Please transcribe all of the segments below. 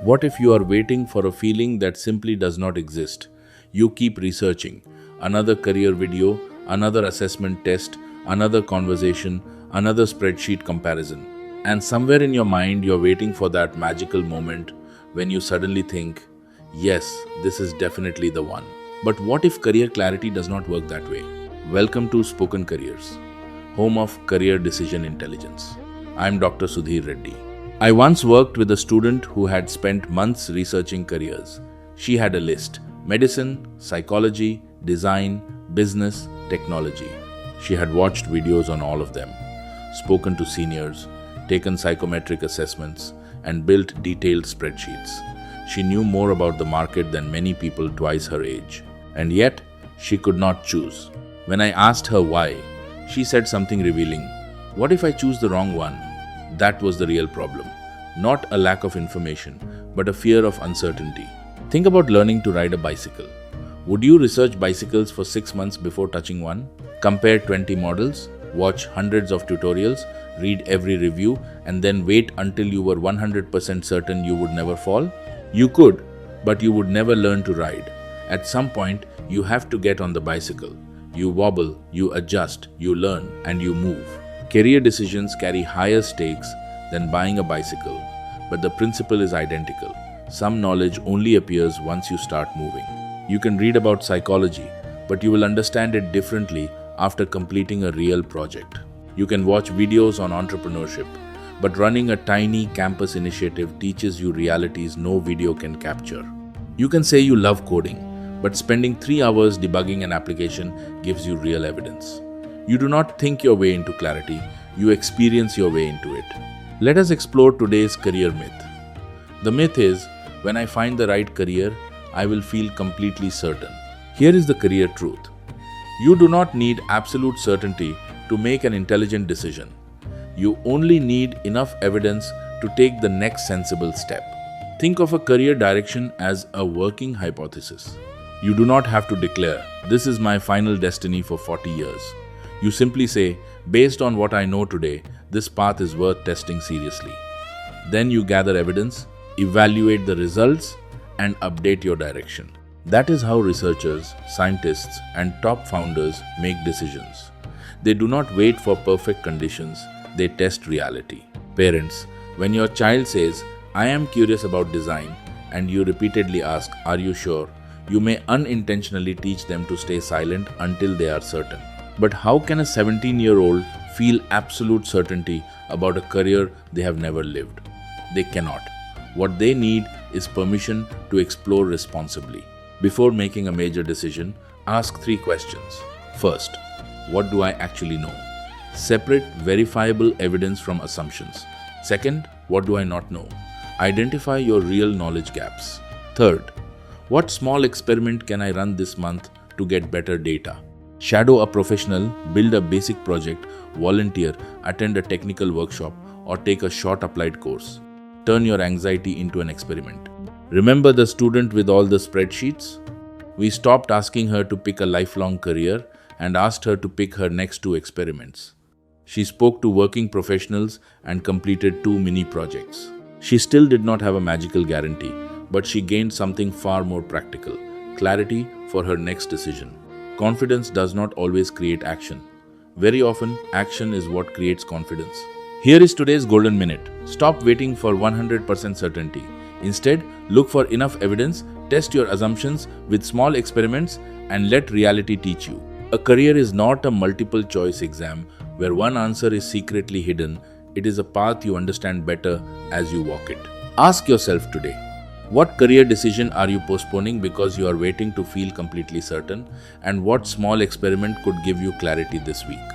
What if you are waiting for a feeling that simply does not exist? You keep researching. Another career video, another assessment test, another conversation, another spreadsheet comparison. And somewhere in your mind, you're waiting for that magical moment when you suddenly think, yes, this is definitely the one. But what if career clarity does not work that way? Welcome to Spoken Careers, home of career decision intelligence. I'm Dr. Sudhir Reddy. I once worked with a student who had spent months researching careers. She had a list: medicine, psychology, design, business, technology. She had watched videos on all of them, spoken to seniors, taken psychometric assessments, and built detailed spreadsheets. She knew more about the market than many people twice her age. And yet, she could not choose. When I asked her why, she said something revealing. What if I choose the wrong one? That was the real problem. Not a lack of information, but a fear of uncertainty. Think about learning to ride a bicycle. Would you research bicycles for 6 months before touching one? Compare 20 models, watch hundreds of tutorials, read every review, and then wait until you were 100% certain you would never fall? You could, but you would never learn to ride. At some point, you have to get on the bicycle. You wobble, you adjust, you learn, and you move. Career decisions carry higher stakes than buying a bicycle, but the principle is identical. Some knowledge only appears once you start moving. You can read about psychology, but you will understand it differently after completing a real project. You can watch videos on entrepreneurship, but running a tiny campus initiative teaches you realities no video can capture. You can say you love coding, but spending 3 hours debugging an application gives you real evidence. You do not think your way into clarity, you experience your way into it. Let us explore today's career myth. The myth is, when I find the right career, I will feel completely certain. Here is the career truth. You do not need absolute certainty to make an intelligent decision. You only need enough evidence to take the next sensible step. Think of a career direction as a working hypothesis. You do not have to declare, "This is my final destiny for 40 years." You simply say, "Based on what I know today, this path is worth testing seriously." Then you gather evidence, evaluate the results, and update your direction. That is how researchers, scientists, and top founders make decisions. They do not wait for perfect conditions, they test reality. Parents, when your child says, "I am curious about design," and you repeatedly ask, "Are you sure?" you may unintentionally teach them to stay silent until they are certain. But how can a 17-year-old feel absolute certainty about a career they have never lived? They cannot. What they need is permission to explore responsibly. Before making a major decision, ask 3 questions. First, what do I actually know? Separate verifiable evidence from assumptions. Second, what do I not know? Identify your real knowledge gaps. Third, what small experiment can I run this month to get better data? Shadow a professional, build a basic project, volunteer, attend a technical workshop, or take a short applied course. Turn your anxiety into an experiment. Remember the student with all the spreadsheets? We stopped asking her to pick a lifelong career and asked her to pick her next 2 experiments. She spoke to working professionals and completed 2 mini projects. She still did not have a magical guarantee, but she gained something far more practical: clarity for her next decision. Confidence does not always create action. Very often, action is what creates confidence. Here is today's golden minute. Stop waiting for 100% certainty. Instead, look for enough evidence, test your assumptions with small experiments, and let reality teach you. A career is not a multiple choice exam where one answer is secretly hidden. It is a path you understand better as you walk it. Ask yourself today, what career decision are you postponing because you are waiting to feel completely certain? And what small experiment could give you clarity this week?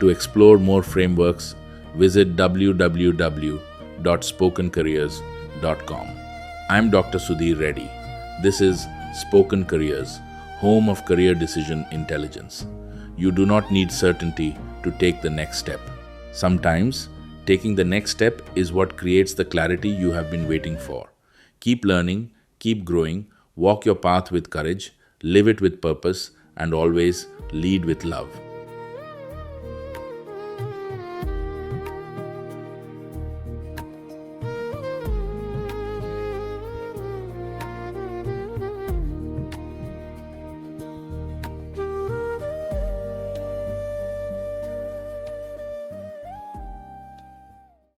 To explore more frameworks, visit www.spokencareers.com. I'm Dr. Sudhir Reddy. This is Spoken Careers, home of career decision intelligence. You do not need certainty to take the next step. Sometimes, taking the next step is what creates the clarity you have been waiting for. Keep learning, keep growing, walk your path with courage, live it with purpose, and always lead with love.